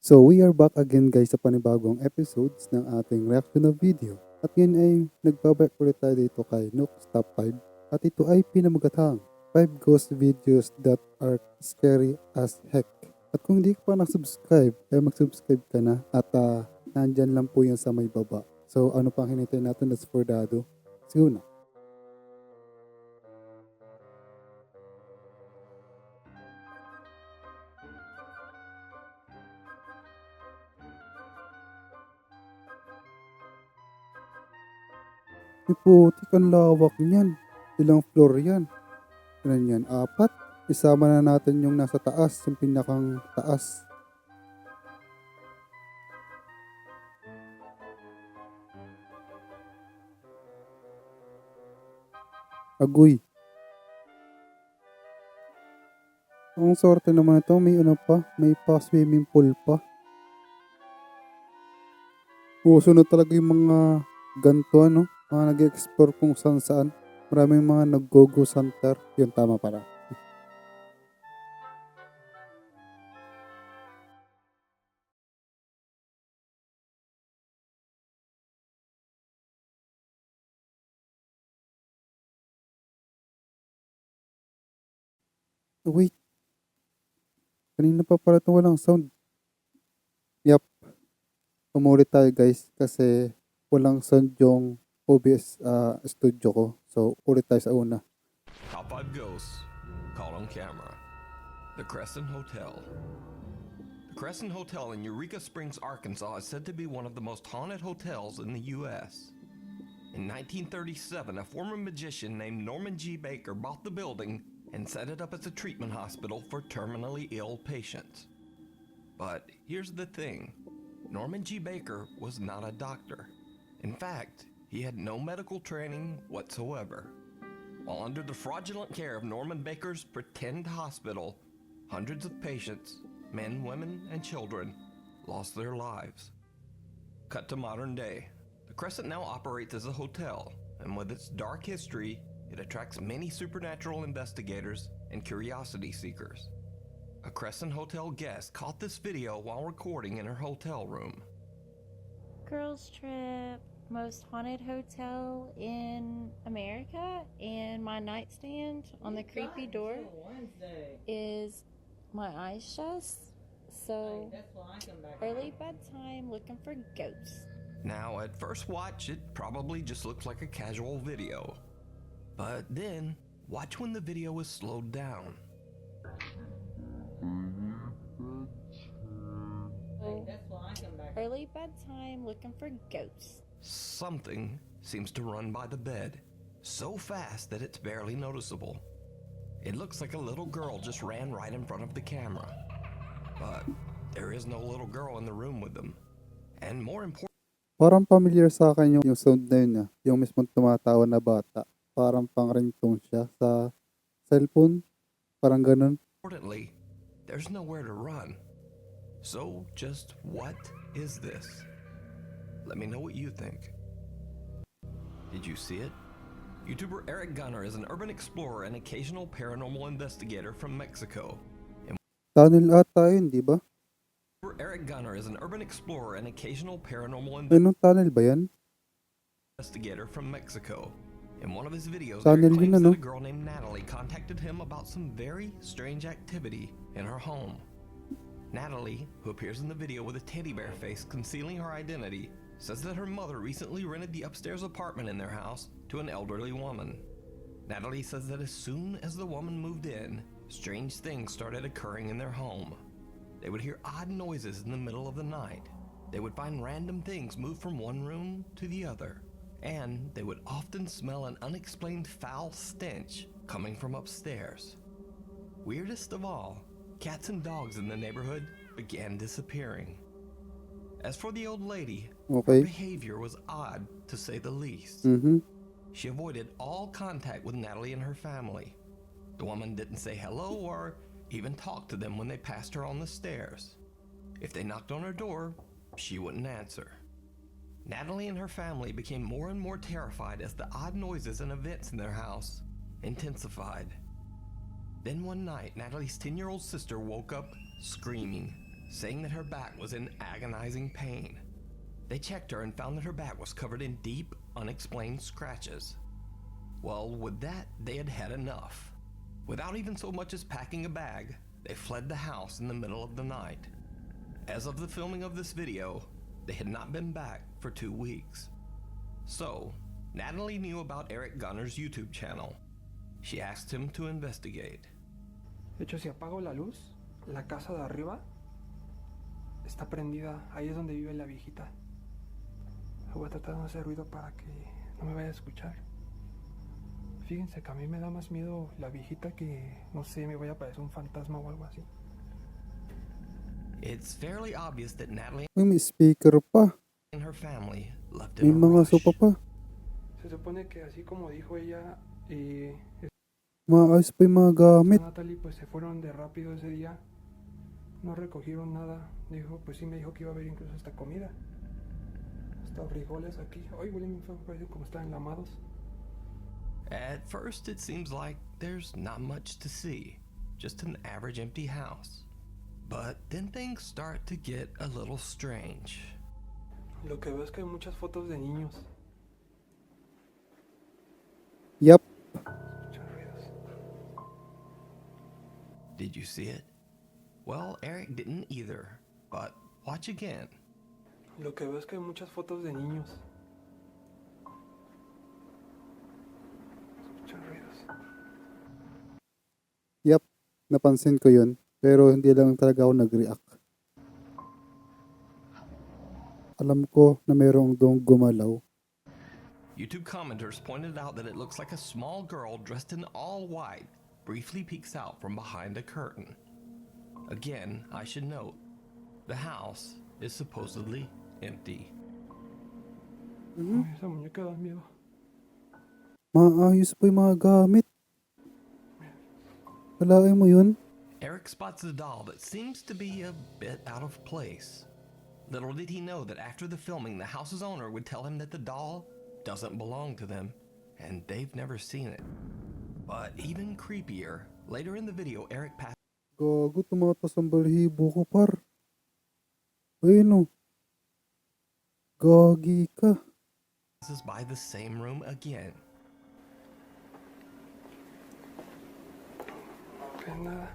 So we are back again guys sa panibagong episodes ng ating reaction na video. At ngayon ay nagbabalik ulit tayo dito kay Nook's Top 5. At ito ay pinamagathang 5 ghost videos that are scary as heck. At kung hindi ka pa nakasubscribe, ay mag-subscribe ka na at nandyan lang po yan sa may baba. So ano pang hinintay natin, that's for dado. Sige na. Putik ang lawak niyan. Ilang floor yan? Ilan yan? 4? Isama na natin yung nasa taas, yung pinakang taas. Agoy. Ang sorte naman ito, may ano pa, may pa swimming pool pa. Uso na talaga yung mga ganito ano, mga nag-explore kung saan saan. Maraming mga nag-go-go center. Yun, tama para. Wait, kanina pa pala ito walang sound. Yup, umulit tayo guys kasi walang sound yung OBS studio ko. So, ulit tayo sa una. Top 5 ghosts caught on camera. The Crescent Hotel. The Crescent Hotel in Eureka Springs, Arkansas is said to be one of the most haunted hotels in the U.S. In 1937, a former magician named Norman G. Baker bought the building and set it up as a treatment hospital for terminally ill patients. But here's the thing. Norman G. Baker was not a doctor. In fact, he had no medical training whatsoever. While under the fraudulent care of Norman Baker's pretend hospital, hundreds of patients, men, women, and children, lost their lives. Cut to modern day. The Crescent now operates as a hotel, and with its dark history, it attracts many supernatural investigators and curiosity seekers. A Crescent Hotel guest caught this video while recording in her hotel room. Girls trip, most haunted hotel in America, and my nightstand on the creepy door is my eyes shut. So early bedtime looking for ghosts. Now, at first watch, it probably just looks like a casual video. But then, watch when the video is slowed down. Early bedtime looking for ghosts. Something seems to run by the bed, so fast that it's barely noticeable. It looks like a little girl just ran right in front of the camera. But there is no little girl in the room with them. And more important, Parang familiar sa akin yung sound na yun, yung mismong tumatawa na bata. Parang pang ringtone siya sa cellphone. Parang ganun. importantly, there's nowhere to run. So just what is this? Let me know what you think. Did you see it? YouTuber 𝗙𝗙𝗟𝗪 is an urban explorer and occasional paranormal investigator from Mexico. Tunnel ata yun, di ba? 𝗙𝗙𝗟𝗪 is an urban explorer and occasional paranormal Anong tunnel ba yan? investigator from Mexico. In one of his videos, Tunnel Eric yun, claims ano? that a girl named Natalie contacted him about some very strange activity in her home. Natalie, who appears in the video with a teddy bear face concealing her identity, says that her mother recently rented the upstairs apartment in their house to an elderly woman. Natalie says that as soon as the woman moved in, strange things started occurring in their home. They would hear odd noises in the middle of the night. They would find random things move from one room to the other. And they would often smell an unexplained foul stench coming from upstairs. Weirdest of all, cats and dogs in the neighborhood began disappearing. As for the old lady, her Okay. behavior was odd to say the least. Mhm. She avoided all contact with Natalie and her family. The woman didn't say hello or even talk to them when they passed her on the stairs. If they knocked on her door, she wouldn't answer. Natalie and her family became more and more terrified as the odd noises and events in their house intensified. Then one night, Natalie's 10-year-old sister woke up screaming. saying that her back was in agonizing pain. They checked her and found that her back was covered in deep, unexplained scratches. Well, with that, they had had enough. Without even so much as packing a bag, they fled the house in the middle of the night. As of the filming of this video, they had not been back for 2 weeks. So, Natalie knew about Eric Gunner's YouTube channel. She asked him to investigate. De hecho, si apago la luz, la casa de arriba está prendida. Ahí es donde vive la viejita. Voy a tratar de no hacer ruido para que no me vaya a escuchar. Fíjense que a mí me da más miedo la viejita que, no sé, me vaya a parecer un fantasma o algo así. It's fairly obvious that Natalie Uy, may speaker pa. and her family left May in a mga rush. sopa pa. Se supone que así como dijo ella, Maayos pa yung mga gamit. Natalie pues se fueron de rápido ese día. No recogieron nada. Dijo, pues sí me dijo que iba a haber incluso hasta comida. Hasta frijoles aquí. Ay, huele muy feo, parece como están enlamados. At first, it seems like there's not much to see, just an average empty house. But then things start to get a little strange. Lo que veo es que hay muchas fotos de niños. Yup. Escuchan ruidos. Did you see it? Well, Eric didn't either, but watch again. Lo que veo es que hay muchas fotos de niños. Escuchan ruidos. Yup. Napansin ko yun. Pero hindi lang talaga ako nag-react. Alam ko na mayroong doong gumalaw. YouTube commenters pointed out that it looks like a small girl dressed in all white briefly peeks out from behind a curtain. Again, I should note, the house is supposedly empty. Ay, esa muñeca da miedo. Maayos pa yung mga gamit. Kalain mo yun? Eric spots a doll that seems to be a bit out of place. Little did he know that after the filming, the house's owner would tell him that the doll doesn't belong to them, and they've never seen it. But even creepier, later in the video, Eric Gago, tumatas ang balahibo ko, par. Ayun o. Gagi ka. passes by the same room again. Okay, nada.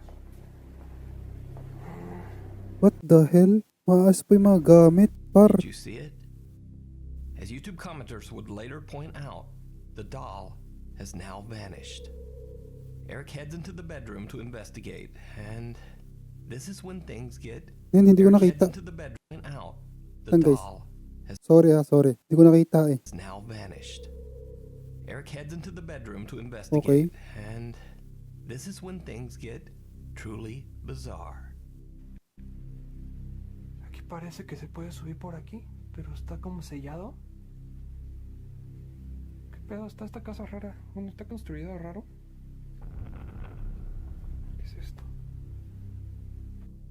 What the hell? Maas pa yung mga gamit, par. Did you see it? As YouTube commenters would later point out, the doll has now vanished. Eric heads into the bedroom to investigate, and this is when things get... Yan, hindi ko Eric heads nakita. into the bedroom and out. The Saan, guys? doll Sorry. Hindi ko nakita eh. has now vanished. Eric heads into the bedroom to investigate, and this is when things get truly bizarre. Aquí parece que se puede subir por aquí, pero está como sellado. ¿Qué pedo? Está esta casa rara. Bueno, está construida raro. ¿Qué es esto?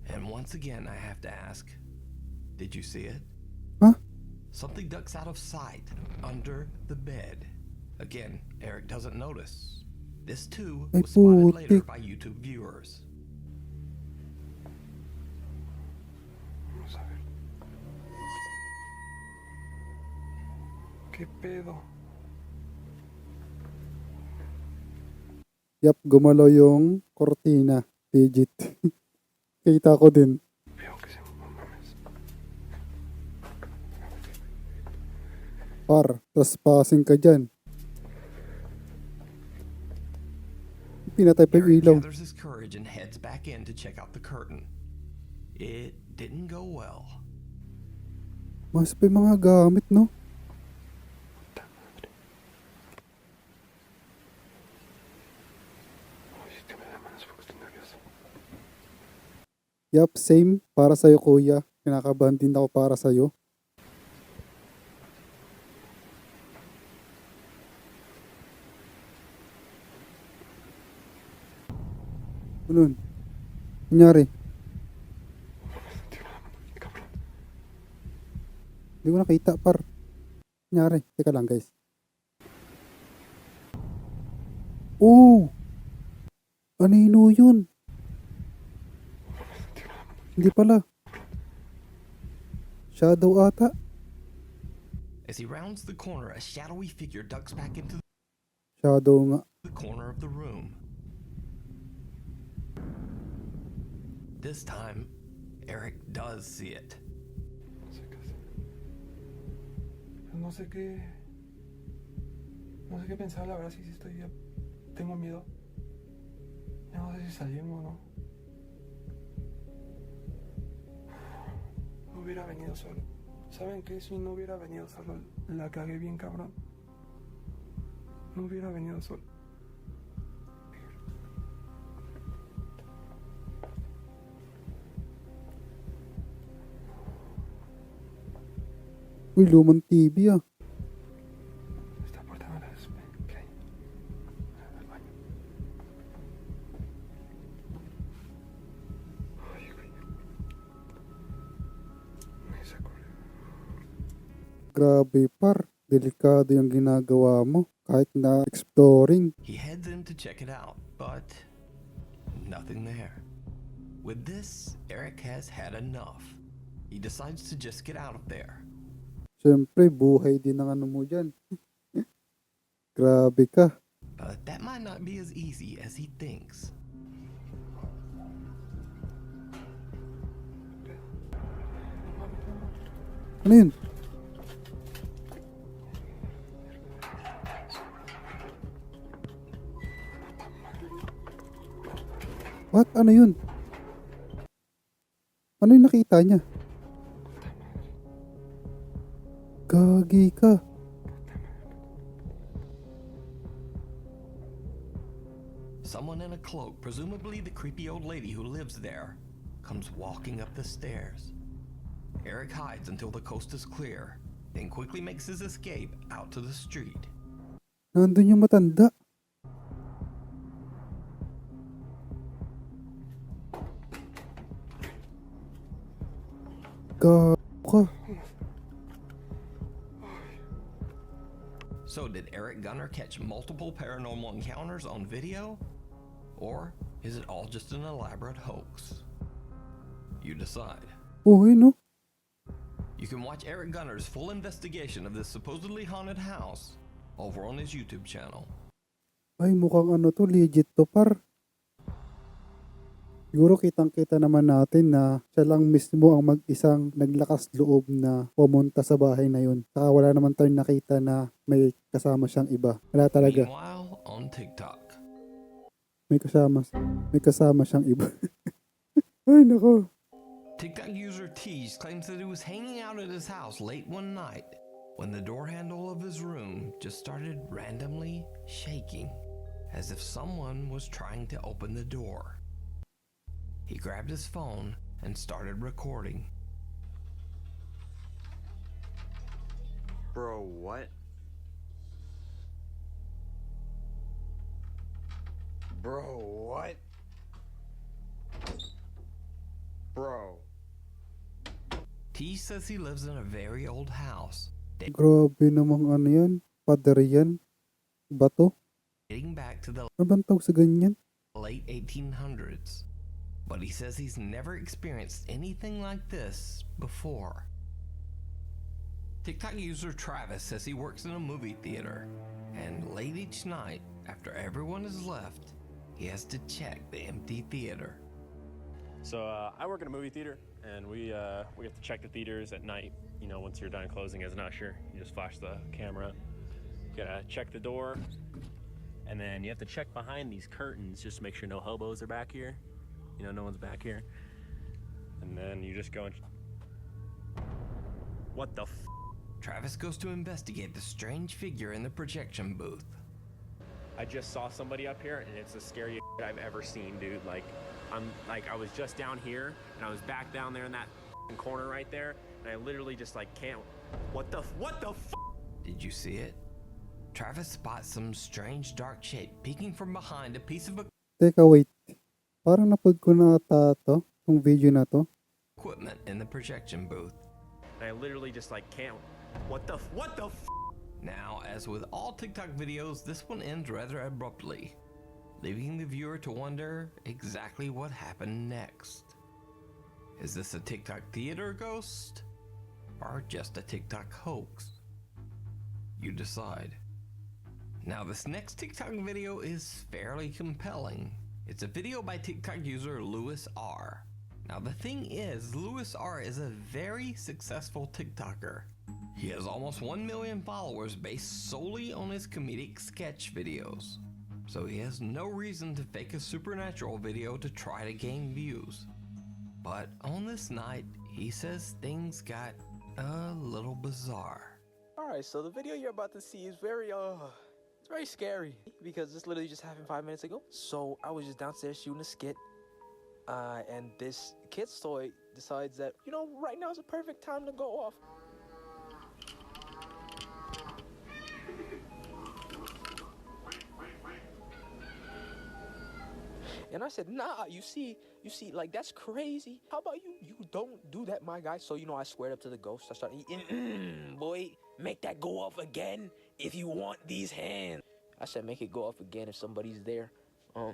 And once again, I have to ask, did you see it? Huh? Something ducks out of sight under the bed. Again, Eric doesn't notice. This too Ay, was spotted later putik. by YouTube viewers. Vamos a ver. ¿Qué pedo? Yap, gumalaw yung kortina. Digit. Kita ko din. Veo que se mames. Par, trespassing ka dyan. Pinatay pa yung Eric ilaw. gathers his courage and heads back in to check out the curtain. It didn't go well. Mas pa yung mga gamit, no? Uy, es que me da manos porque estoy nervioso. Yap, same. Para sa'yo, kuya. Kinakabahan din ako para sa'yo. Ano? Nangyari? Tira la mano, cabrón. Hindi ko nakita, par. Nangyari? Teka lang, guys. Oh! Anino yun? Tira la mano, Hindi pala. cabrón. Shadow ata. As he rounds the corner, a shadowy figure ducks back into Shadow nga. the corner of the room. This time, Eric does see it. No sé qué hacer. No sé qué. No sé qué pensar, la verdad, si estoy ya. Tengo miedo. Ya no sé si salimos o no. No hubiera venido solo. ¿Saben qué? Si no hubiera venido solo, la cagué bien cabrón. No hubiera venido solo. Uy, lumang TV ah. Esta puerta no la despega. ¿Qué hay? Al baño. Ay, güey. Me sacó. Grabe par. Delikado yung ginagawa mo. Kahit na exploring. He heads in to check it out, but nothing there. With this, Eric has had enough. He decides to just get out of there. Siyempre, buhay din ang ano mo dyan. Grabe ka. But that might not be as easy as he thinks. Ano yun? What? Ano yun? Ano yung nakita niya? Gagi ka. Someone in a cloak, presumably the creepy old lady who lives there, comes walking up the stairs. Eric hides until the coast is clear, then quickly makes his escape out to the street. Nandun yung matanda. Gago ka. So did Eric Gunner catch multiple paranormal encounters on video? Or is it all just an elaborate hoax? You decide. Oh, no? You can watch Eric Gunner's full investigation of this supposedly haunted house over on his YouTube channel. Ay, mukhang ano to, legit to par. Siguro kitang-kita naman natin na siya lang mismo ang mag-isang naglakas loob na pumunta sa bahay na yun. Saka wala naman tayong nakita na may kasama siyang iba. Wala talaga. Meanwhile, on TikTok. May kasama siyang iba. Ay, nako. TikTok user Tease claims that he was hanging out at his house late one night when the door handle of his room just started randomly shaking, as if someone was trying to open the door. He grabbed his phone and started recording. Bro, what? Bro, what? Bro. T says he lives in a very old house Grabe namang ano yan. Pader yan. Bato. dating back to the Ano bang tawag sa ganyan? late 1800s. But he says he's never experienced anything like this before. TikTok user Travis says he works in a movie theater, and late each night, after everyone has left, he has to check the empty theater. So I work in a movie theater, and we have to check the theaters at night. You know, once you're done closing as an usher, you just flash the camera. You gotta check the door, and then you have to check behind these curtains just to make sure no hobos are back here. You know, no one's back here. And then you just go and... What the f? Travis goes to investigate the strange figure in the projection booth. I just saw somebody up here, and it's the scariest shit I've ever seen, dude. I was just down here, and I was back down there in that corner right there, and I literally just can't. What the f? Did you see it? Travis spots some strange dark shape peeking from behind a piece of Teka, wait. Parang napod ko na ata to, tong video na to. equipment in the projection booth. And I literally just can't. What the f? Now, as with all TikTok videos, this one ends rather abruptly, leaving the viewer to wonder exactly what happened next. Is this a TikTok theater ghost? or just a TikTok hoax? You decide. Now this next TikTok video is fairly compelling. It's a video by TikTok user 𝗙𝗢𝗟𝗪. Now the thing is, 𝗙𝗢𝗟𝗪 is a very successful TikToker. He has almost 1 million followers based solely on his comedic sketch videos. So he has no reason to fake a supernatural video to try to gain views. But on this night, he says things got a little bizarre. Alright, so the video you're about to see is it's very scary because this literally just happened 5 minutes ago. So I was just downstairs shooting a skit, and this kid's toy decides that, right now is a perfect time to go off. And I said, nah, you see, like, that's crazy. How about you don't do that, my guy? So, I squared up to the ghost. I started eating, boy, make that go off again if you want these hands. I said, make it go off again if somebody's there. I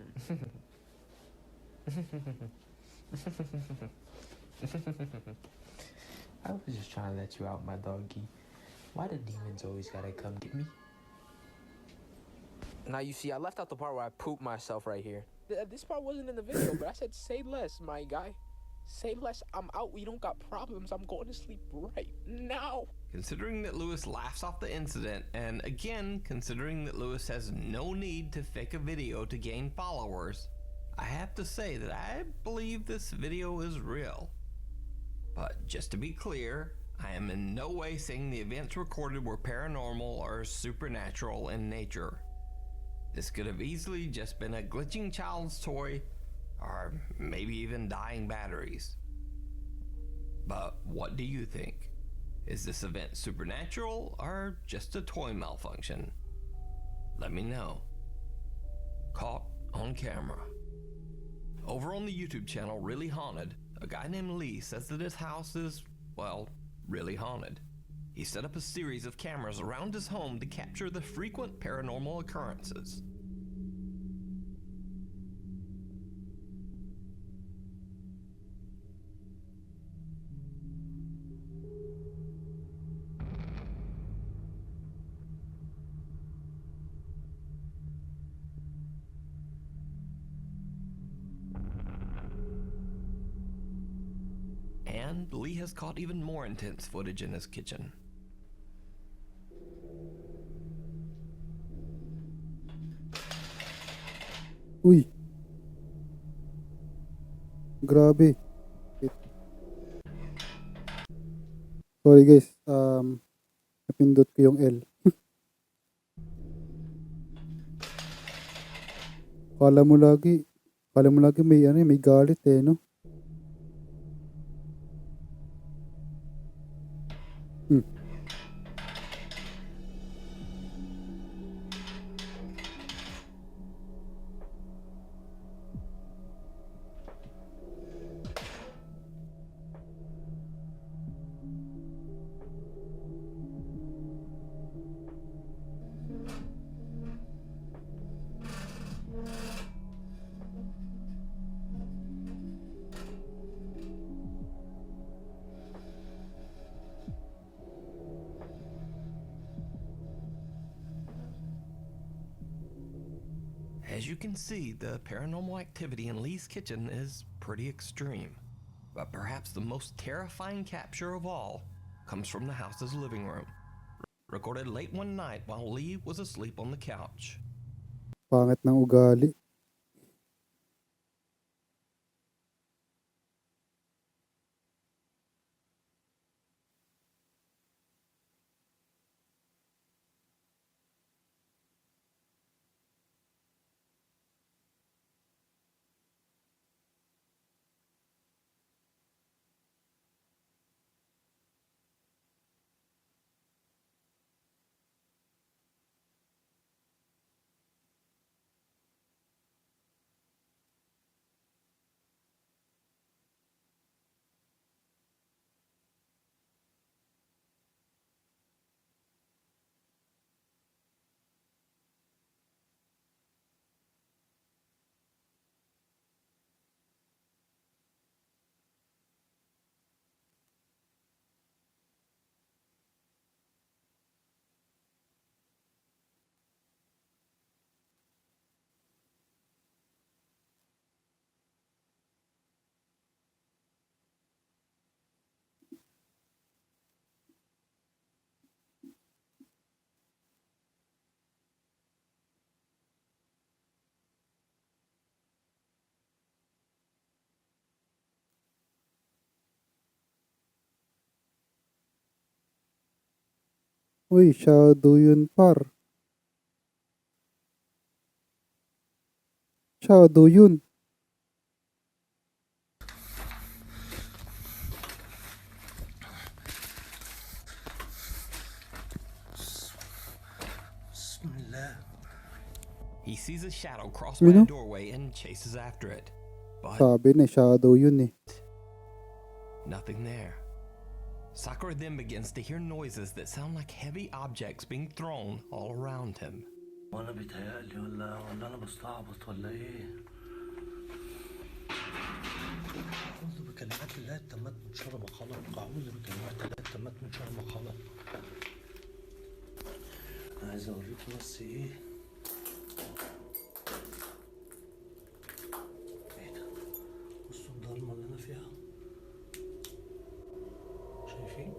was just trying to let you out, my doggy. Why the demons always gotta come get me? Now, you see, I left out the part where I pooped myself right here. This part wasn't in the video, but I said, say less, my guy. Say less. I'm out. We don't got problems. I'm going to sleep right now. Considering that Lewis laughs off the incident, and again, considering that Lewis has no need to fake a video to gain followers, I have to say that I believe this video is real. But just to be clear, I am in no way saying the events recorded were paranormal or supernatural in nature. This could have easily just been a glitching child's toy, or maybe even dying batteries. But what do you think? Is this event supernatural or just a toy malfunction? Let me know. Caught on camera. Over on the YouTube channel Really Haunted, a guy named Lee says that his house is, well, really haunted. He set up a series of cameras around his home to capture the frequent paranormal occurrences. And Lee has caught even more intense footage in his kitchen. Uy. Grabe. Sorry guys, napindot ko yung L. Kala mo lagi may galit no? As you can see, the paranormal activity in Lee's kitchen is pretty extreme. But perhaps the most terrifying capture of all comes from the house's living room, recorded late one night while Lee was asleep on the couch. Pangit ng ugali. Uy, shadow yun par. Shadow yun. He sees a shadow cross You by a know? doorway and chases after it. But Sabi na shadow yun eh. nothing there. Sakura then begins to hear noises that sound like heavy objects being thrown all around him. وانا بيتهيألي ولا انا بستعبط ولا ايه؟ اعوذ بكلمات الله التامات من شر ما خلق، اعوذ بكلمات الله التامات من شر ما خلق. انا عايز اوريكم بس ايه ده؟ بصوا الضلمه اللي انا فيها، شايفين؟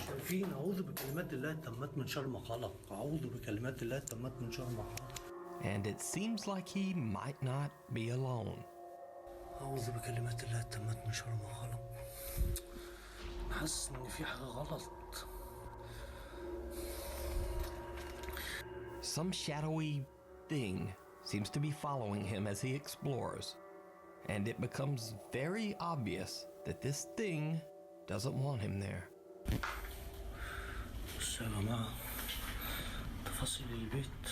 شايفين؟ اعوذ بكلمات الله التامات من شر ما خلق، اعوذ بكلمات الله التامات من شر ما خلق. And it seems like he might not be alone. أعوذ بكلمات الله التامات من شر ما خلق. حاسس إن في حاجة غلط. Some shadowy thing seems to be following him as he explores, and it becomes very obvious that this thing doesn't want him there. بصوا يا جماعة تفاصيل البيت.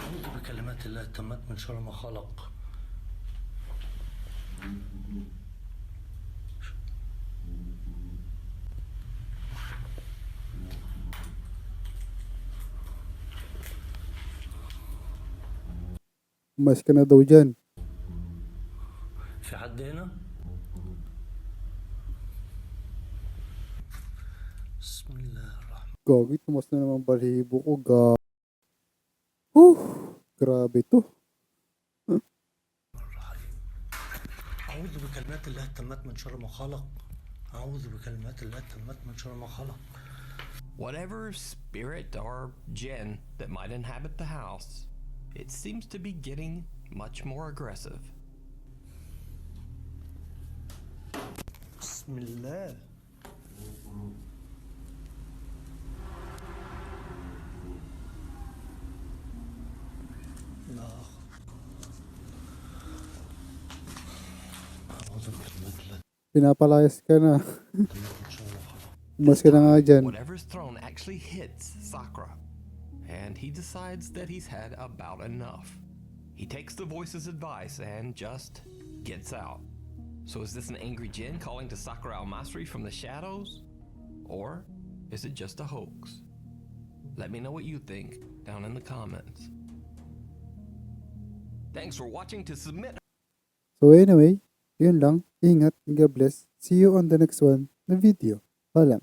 أعوذ بكلمات الله التامات من شر ما خلق. Mas ka na daw dyan. في حد هنا؟ بسم الله الرحمن Gagi, tumas na naman balibo ko. Grabe to. الرحيم. أعوذ بكلمات الله التامات من شر ما خلق. أعوذ بكلمات الله التامات من شر ما خلق. Whatever spirit or jinn that might inhabit the house, it seems to be getting much more aggressive. بسم الله. لا. أعوذ بكلمات الله Pinapalayas ka na. التامات من شر ما خلق. Mas ka na nga dyan. Whatever's thrown actually hits Sakura, and he decides that he's had about enough. He takes the voice's advice and just gets out. So is this an angry jinn calling to Sakura al-Masri from the shadows? Or is it just a hoax? Let me know what you think down in the comments. Thanks for watching. To submit So anyway, yun lang. Ingat. God bless. See you on the next one na video. Paalam.